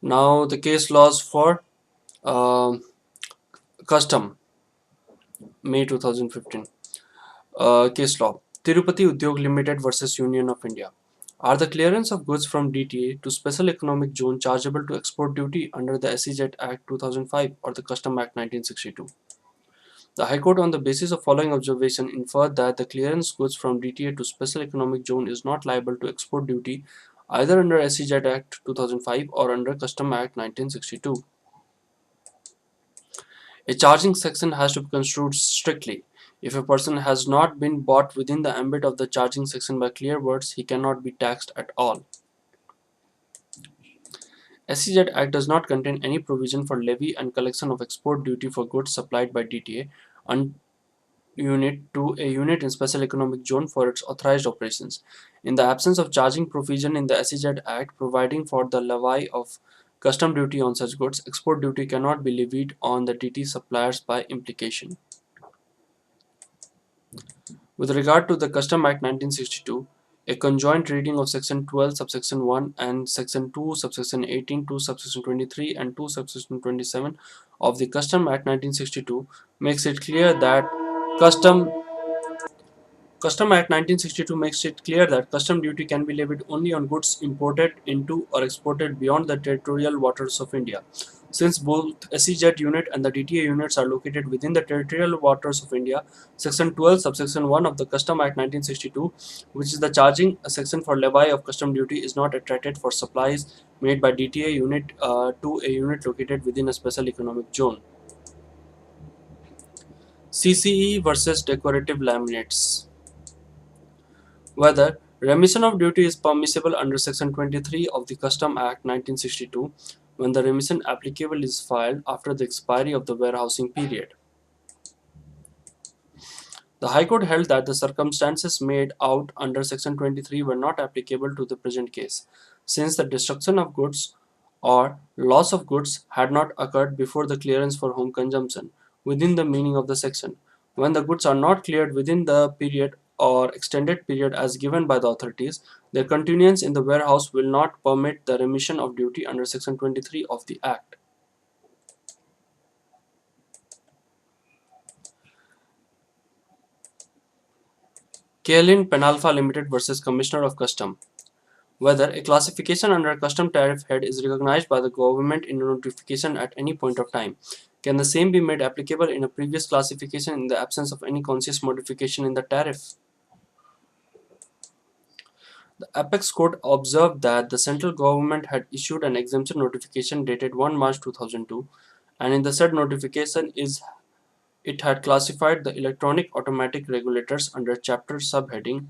Now the case laws for um custom, May 2015. Case law. Tirupati Udyog Limited versus Union of India. Are the clearance of goods from DTA to Special Economic Zone chargeable to export duty under the SEZ Act 2005 or the Custom Act 1962? The High Court, on the basis of following observation, inferred that the clearance goods from DTA to Special Economic Zone is not liable to export duty either under SEZ Act 2005 or under Custom Act 1962. A charging section has to be construed strictly. If a person has not been bought within the ambit of the charging section by clear words, he cannot be taxed at all. SEZ Act does not contain any provision for levy and collection of export duty for goods supplied by DTA and unit to a unit in special economic zone for its authorized operations. In the absence of charging provision in the SEZ Act providing for the levy of custom duty on such goods, export duty cannot be levied on the DT suppliers by implication. With regard to the Custom Act 1962, a conjoint reading of Section 12 subsection 1 and Section 2 subsection 18, 2 subsection 23 and 2 subsection 27 of the Custom Act 1962 makes it clear that Custom Act 1962 makes it clear that custom duty can be levied only on goods imported into or exported beyond the territorial waters of India. Since both SEZ unit and the DTA units are located within the territorial waters of India, Section 12, subsection 1 of the Custom Act 1962, which is the charging section for levy of custom duty, is not attracted for supplies made by DTA unit to a unit located within a special economic zone. CCE versus decorative laminates. Whether remission of duty is permissible under Section 23 of the Custom Act 1962 when the remission applicable is filed after the expiry of the warehousing period. The High Court held that the circumstances made out under Section 23 were not applicable to the present case, since the destruction of goods or loss of goods had not occurred before the clearance for home consumption within the meaning of the section. When the goods are not cleared within the period or extended period as given by the authorities, their continuance in the warehouse will not permit the remission of duty under Section 23 of the Act. Kaelin Penalpha Limited versus Commissioner of Custom. Whether a classification under a custom tariff head is recognized by the government in a notification at any point of time. Can the same be made applicable in a previous classification in the absence of any conscious modification in the tariff? The Apex Court observed that the central government had issued an exemption notification dated 1 March 2002, and in the said notification it had classified the electronic automatic regulators under chapter subheading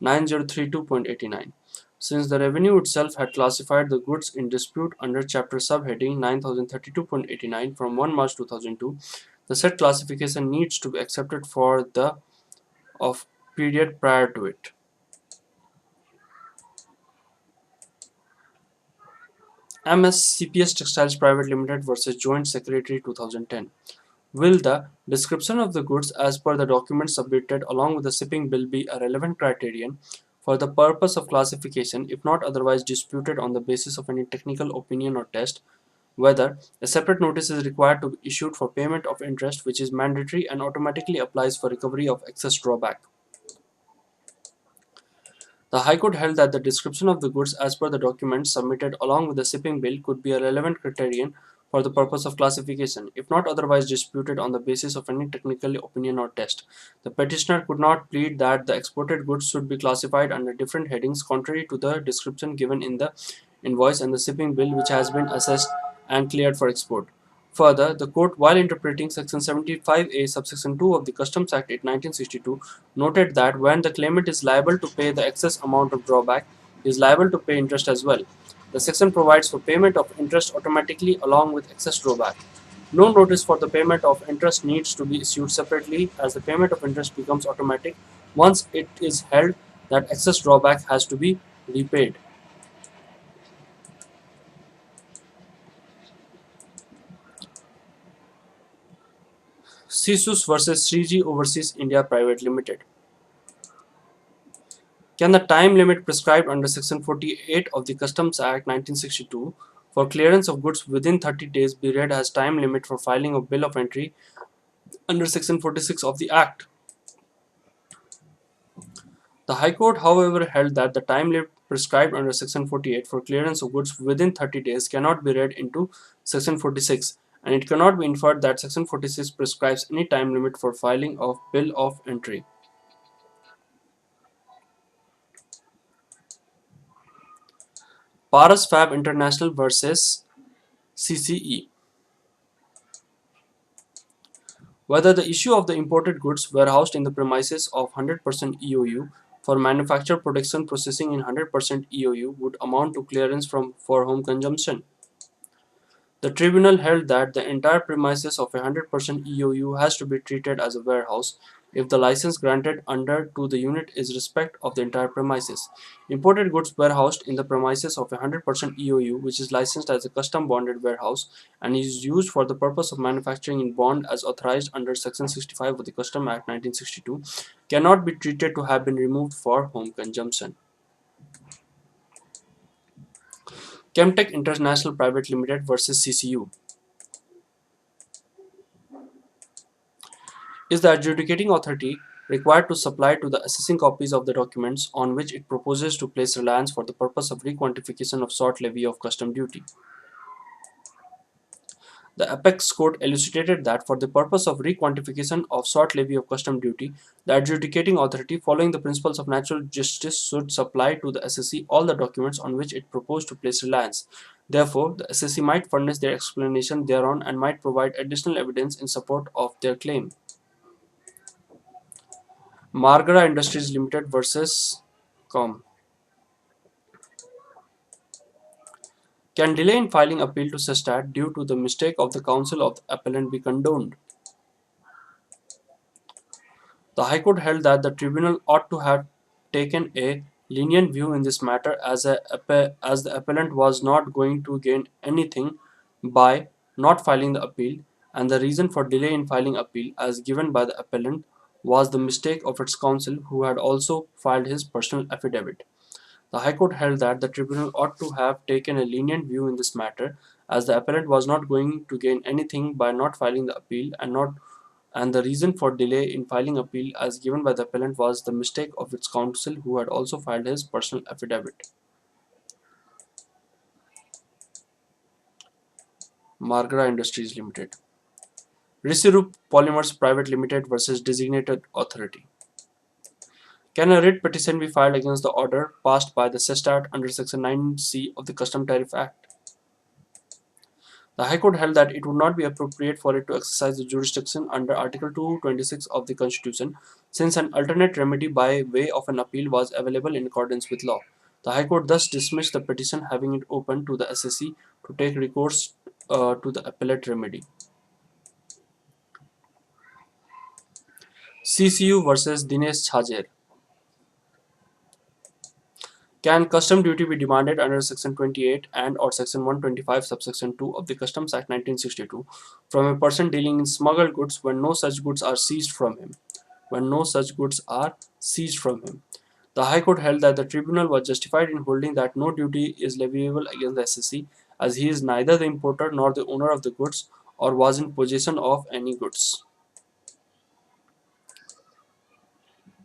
9032.89. Since the revenue itself had classified the goods in dispute under chapter subheading 9032.89 from 1 March 2002, the said classification needs to be accepted for the of period prior to it. MS CPS Textiles Private Limited versus Joint Secretary 2010. Will the description of the goods as per the document submitted along with the shipping bill be a relevant criterion for the purpose of classification if not otherwise disputed on the basis of any technical opinion or test? Whether a separate notice is required to be issued for payment of interest, which is mandatory and automatically applies for recovery of excess drawback. The High Court held that the description of the goods as per the documents submitted along with the shipping bill could be a relevant criterion for the purpose of classification, if not otherwise disputed on the basis of any technical opinion or test. The petitioner could not plead that the exported goods should be classified under different headings contrary to the description given in the invoice and the shipping bill which has been assessed and cleared for export. Further, the court, while interpreting Section 75A, subsection 2 of the Customs Act 1962, noted that when the claimant is liable to pay the excess amount of drawback, he is liable to pay interest as well. The section provides for payment of interest automatically along with excess drawback. No notice for the payment of interest needs to be issued separately, as the payment of interest becomes automatic once it is held that excess drawback has to be repaid. CISUS versus 3G Overseas India Private Limited. Can the time limit prescribed under Section 48 of the Customs Act 1962 for clearance of goods within 30 days be read as time limit for filing of bill of entry under Section 46 of the Act. The High Court, however, held that the time limit prescribed under Section 48 for clearance of goods within 30 days cannot be read into Section 46, and it cannot be inferred that Section 46 prescribes any time limit for filing of bill of entry. Paras Fab International versus CCE. Whether the issue of the imported goods warehoused in the premises of 100% EOU for manufacture, production, processing in 100% EOU would amount to clearance for home consumption. The tribunal held that the entire premises of a 100% EOU has to be treated as a warehouse if the license granted under to the unit is respect of the entire premises. Imported goods warehoused in the premises of a 100% EOU, which is licensed as a custom bonded warehouse and is used for the purpose of manufacturing in bond as authorized under Section 65 of the Custom Act 1962, cannot be treated to have been removed for home consumption. Chemtech International Private Limited versus CCU. Is the adjudicating authority required to supply to the assessing copies of the documents on which it proposes to place reliance for the purpose of requantification of sought levy of custom duty? The Apex Court elucidated that for the purpose of requantification of sought levy of custom duty, the adjudicating authority, following the principles of natural justice, should supply to the assessee all the documents on which it proposed to place reliance. Therefore, the assessee might furnish their explanation thereon and might provide additional evidence in support of their claim. Margara Industries Limited versus Com. Can delay in filing appeal to SESTAT due to the mistake of the counsel of the appellant be condoned? The High Court held that the tribunal ought to have taken a lenient view in this matter as the appellant was not going to gain anything by not filing the appeal, and the reason for delay in filing appeal as given by the appellant was the mistake of its counsel who had also filed his personal affidavit. The High Court held that the tribunal ought to have taken a lenient view in this matter, as the appellant was not going to gain anything by not filing the appeal, and the reason for delay in filing appeal as given by the appellant was the mistake of its counsel who had also filed his personal affidavit. Margara Industries Limited. Risirup Polymers Private Limited versus Designated Authority. Can a writ petition be filed against the order passed by the SESTAT under Section 9C of the Custom Tariff Act? The High Court held that it would not be appropriate for it to exercise the jurisdiction under Article 226 of the Constitution, since an alternate remedy by way of an appeal was available in accordance with law. The High Court thus dismissed the petition, having it open to the assessee to take recourse to the appellate remedy. CCU versus Dinesh Chhajer. Can custom duty be demanded under Section 28 and or Section 125 subsection 2 of the Customs Act 1962 from a person dealing in smuggled goods when no such goods are seized from him? When no such goods are seized from him. The High Court held that the tribunal was justified in holding that no duty is leviable against the SSC, as he is neither the importer nor the owner of the goods or was in possession of any goods.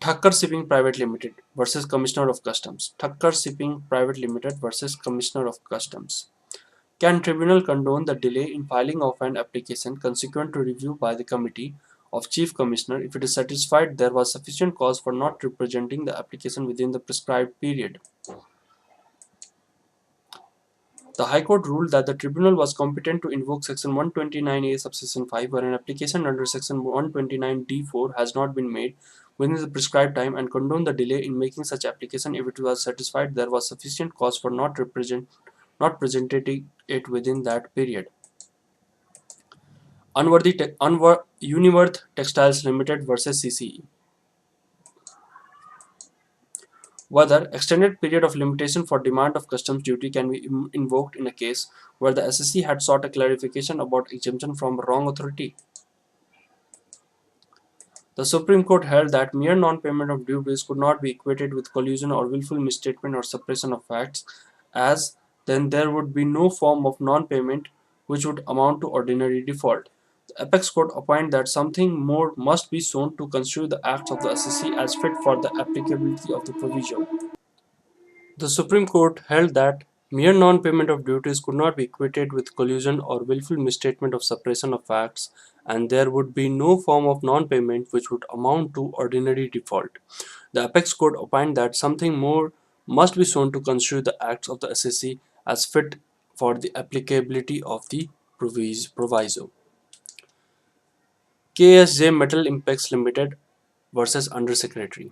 Thakkar Shipping Private Limited versus Commissioner of Customs. Thakkar Shipping Private Limited versus Commissioner of Customs. Can tribunal condone the delay in filing of an application consequent to review by the Committee of Chief Commissioner if it is satisfied there was sufficient cause for not representing the application within the prescribed period? The High Court ruled that the tribunal was competent to invoke Section 129A subsection 5 where an application under Section 129D4 has not been made within the prescribed time and condone the delay in making such application if it was satisfied there was sufficient cause for not presenting it within that period. Uniworth Textiles Limited versus CCE. Whether extended period of limitation for demand of customs duty can be invoked in a case where the SSC had sought a clarification about exemption from wrong authority. The Supreme Court held that mere non-payment of duties could not be equated with collusion or willful misstatement or suppression of facts, as then there would be no form of non-payment which would amount to ordinary default. The Apex Court opined that something more must be shown to construe the acts of the SEC as fit for the applicability of the provision. The Supreme Court held that mere non-payment of duties could not be equated with collusion or willful misstatement of suppression of facts, and there would be no form of non-payment which would amount to ordinary default. The Apex Court opined that something more must be shown to construe the acts of the SEC as fit for the applicability of the proviso. KSJ Metal Impacts Limited versus Undersecretary.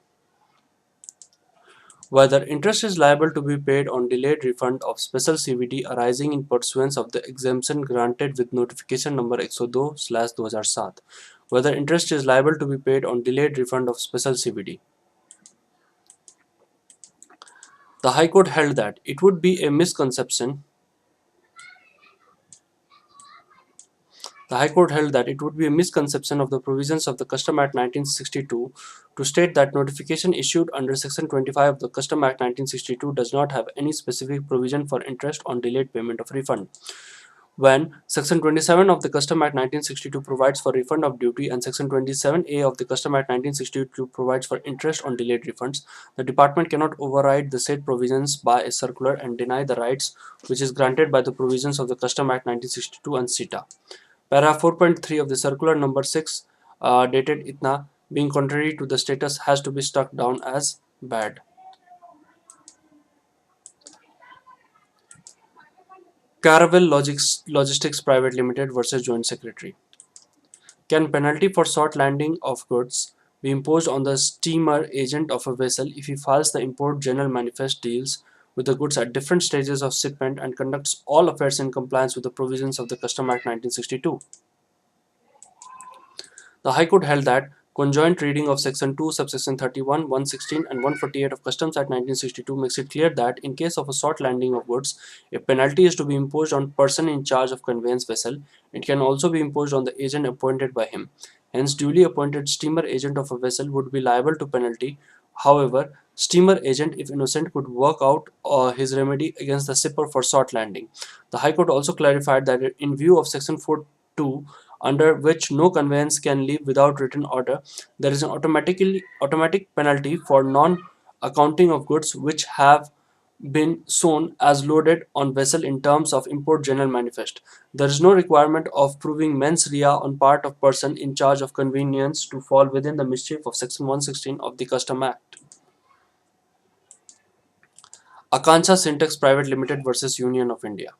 Whether interest is liable to be paid on delayed refund of special CVD arising in pursuance of the exemption granted with notification number 102/2007. Whether interest is liable to be paid on delayed refund of special CVD. The High Court held that it would be a misconception The High Court held that it would be a misconception of the provisions of the Custom Act 1962 to state that notification issued under Section 25 of the Custom Act 1962 does not have any specific provision for interest on delayed payment of refund. When Section 27 of the Custom Act 1962 provides for refund of duty and Section 27A of the Custom Act 1962 provides for interest on delayed refunds, the Department cannot override the said provisions by a circular and deny the rights which is granted by the provisions of the Custom Act 1962 and CETA. Para 4.3 of the circular number 6 dated Itna being contrary to the status has to be struck down as bad. Caravel Logistics Private Limited versus Joint Secretary. Can penalty for short landing of goods be imposed on the steamer agent of a vessel if he files the import general manifest, deals with the goods at different stages of shipment, and conducts all affairs in compliance with the provisions of the Custom Act 1962? The High Court held that conjoint reading of Section 2, subsection 31, 116 and 148 of Customs Act 1962 makes it clear that in case of a short landing of goods, a penalty is to be imposed on person in charge of conveyance vessel. It can also be imposed on the agent appointed by him. Hence, duly appointed steamer agent of a vessel would be liable to penalty. However, steamer agent, if innocent, could work out his remedy against the shipper for short landing. The High Court also clarified that in view of Section 4.2, under which no conveyance can leave without written order, there is an automatic penalty for non-accounting of goods which have been shown as loaded on vessel in terms of import general manifest. There is no requirement of proving mens rea on part of person in charge of convenience to fall within the mischief of Section 116 of the Custom Act. Akanksha Syntax Private Limited versus Union of India.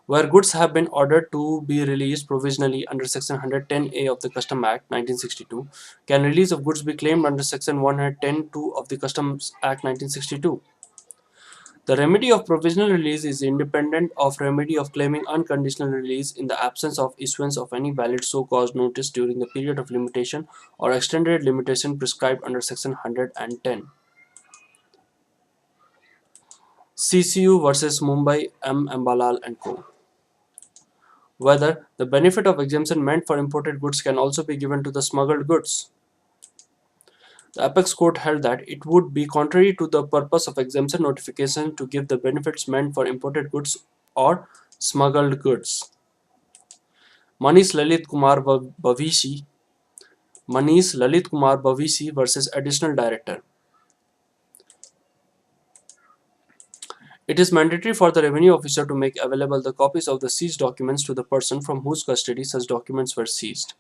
Where goods have been ordered to be released provisionally under Section 110A of the Custom Act 1962, can release of goods be claimed under Section 110(2) of the Customs Act 1962? The remedy of provisional release is independent of remedy of claiming unconditional release in the absence of issuance of any valid so-called notice during the period of limitation or extended limitation prescribed under Section 110. CCU versus Mumbai M. Ambalal and Co. Whether the benefit of exemption meant for imported goods can also be given to the smuggled goods. The Apex Court held that it would be contrary to the purpose of exemption notification to give the benefits meant for imported goods or smuggled goods. Manish Lalit Kumar Bhavisi Manish Lalit Kumar Bhavisi versus Additional Director. It is mandatory for the revenue officer to make available the copies of the seized documents to the person from whose custody such documents were seized.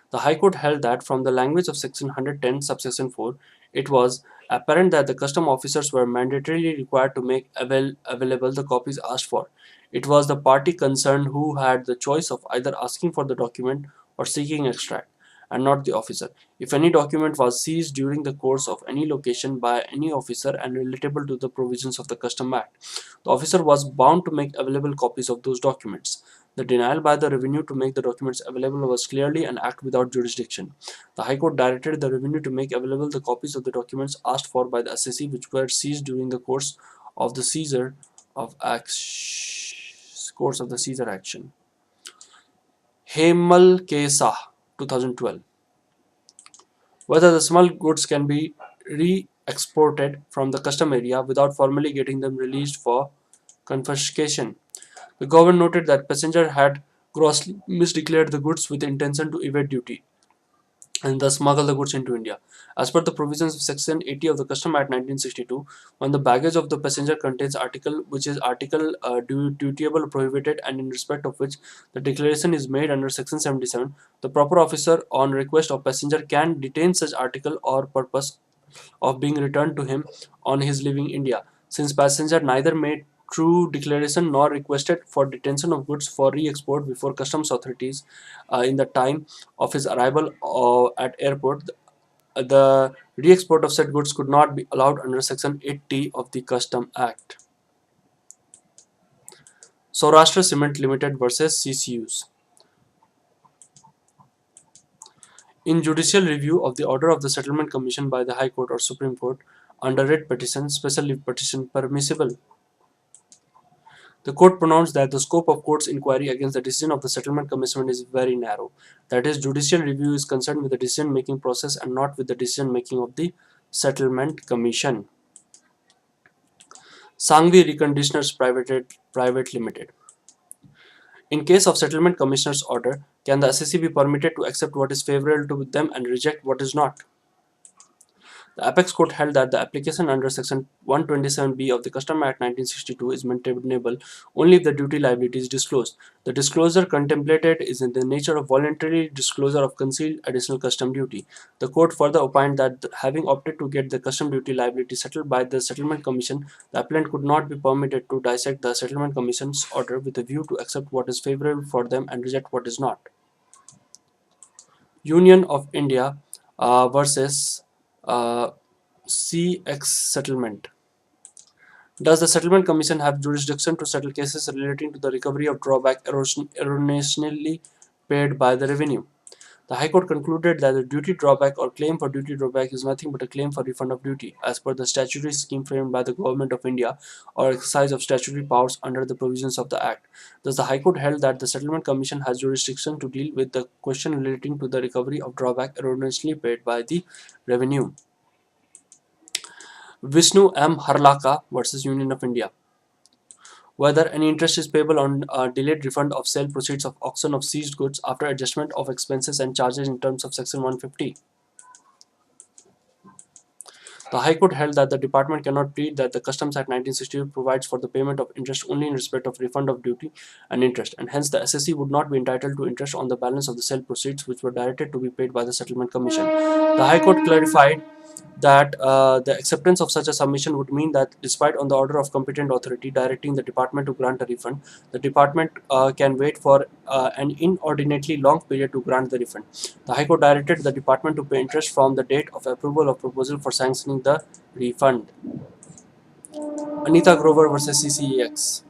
The High Court held that from the language of Section 110, subsection 4, it was apparent that the custom officers were mandatorily required to make available the copies asked for. It was the party concerned who had the choice of either asking for the document or seeking extract, and not the officer. If any document was seized during the course of any location by any officer and relatable to the provisions of the Custom Act, the officer was bound to make available copies of those documents. The denial by the revenue to make the documents available was clearly an act without jurisdiction. The High Court directed the revenue to make available the copies of the documents asked for by the SSC which were seized during the course of the seizure of action. Hemal K. Shah, 2012. Whether the smuggled goods can be exported from the custom area without formally getting them released for confiscation. The government noted that passenger had grossly misdeclared the goods with intention to evade duty and thus smuggle the goods into India. As per the provisions of Section 80 of the Custom Act 1962, when the baggage of the passenger contains article which is article dutiable or prohibited and in respect of which the declaration is made under Section 77, the proper officer on request of passenger can detain such article or purpose of being returned to him on his leaving India. Since passenger neither made true declaration nor requested for detention of goods for re-export before customs authorities in the time of his arrival at airport, the re-export of said goods could not be allowed under Section 80 of the Custom Act. Saurashtra Cement Limited versus CCUs. In judicial review of the order of the Settlement Commission by the High Court or Supreme Court under writ petition, special leave petition permissible. The court pronounced that the scope of court's inquiry against the decision of the Settlement Commission is very narrow. That is, judicial review is concerned with the decision-making process and not with the decision-making of the Settlement Commission. Sangvi Reconditioners Private Limited. In case of Settlement Commissioner's order, can the assessee be permitted to accept what is favorable to them and reject what is not? The Apex Court held that the application under Section 127B of the Custom Act 1962 is maintainable only if the duty liability is disclosed. The disclosure contemplated is in the nature of voluntary disclosure of concealed additional custom duty. The court further opined that having opted to get the custom duty liability settled by the Settlement Commission, the appellant could not be permitted to dissect the Settlement Commission's order with a view to accept what is favorable for them and reject what is not. Union of India versus CX Settlement. Does the Settlement Commission have jurisdiction to settle cases relating to the recovery of drawback erroneously paid by the revenue? The High Court concluded that the duty drawback or claim for duty drawback is nothing but a claim for refund of duty, as per the statutory scheme framed by the Government of India or exercise of statutory powers under the provisions of the Act. Thus, the High Court held that the Settlement Commission has jurisdiction to deal with the question relating to the recovery of drawback erroneously paid by the revenue. Vishnu M. Harlaka versus Union of India. Whether any interest is payable on delayed refund of sale proceeds of auction of seized goods after adjustment of expenses and charges in terms of Section 150. The High Court held that the department cannot plead that the Customs Act 1962 provides for the payment of interest only in respect of refund of duty and interest, and hence the assessee would not be entitled to interest on the balance of the sale proceeds which were directed to be paid by the Settlement Commission. The High Court clarified that the acceptance of such a submission would mean that despite on the order of competent authority directing the department to grant a refund, the department can wait for an inordinately long period to grant the refund. The High Court directed the department to pay interest from the date of approval of proposal for sanctioning the refund. Anita Grover versus CCEX.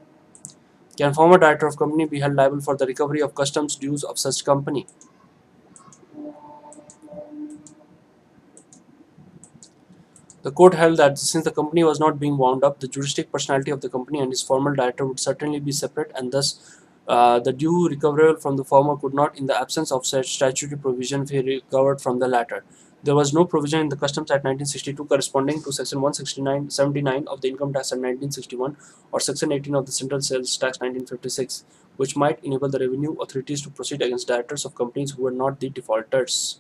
Can former director of company be held liable for the recovery of customs dues of such company? The court held that since the company was not being wound up, the juristic personality of the company and its former director would certainly be separate, and thus the due recoverable from the former could not, in the absence of such statutory provision, be recovered from the latter. There was no provision in the Customs Act 1962 corresponding to Section 179 of the Income Tax Act 1961 or Section 18 of the Central Sales Tax 1956, which might enable the revenue authorities to proceed against directors of companies who were not the defaulters.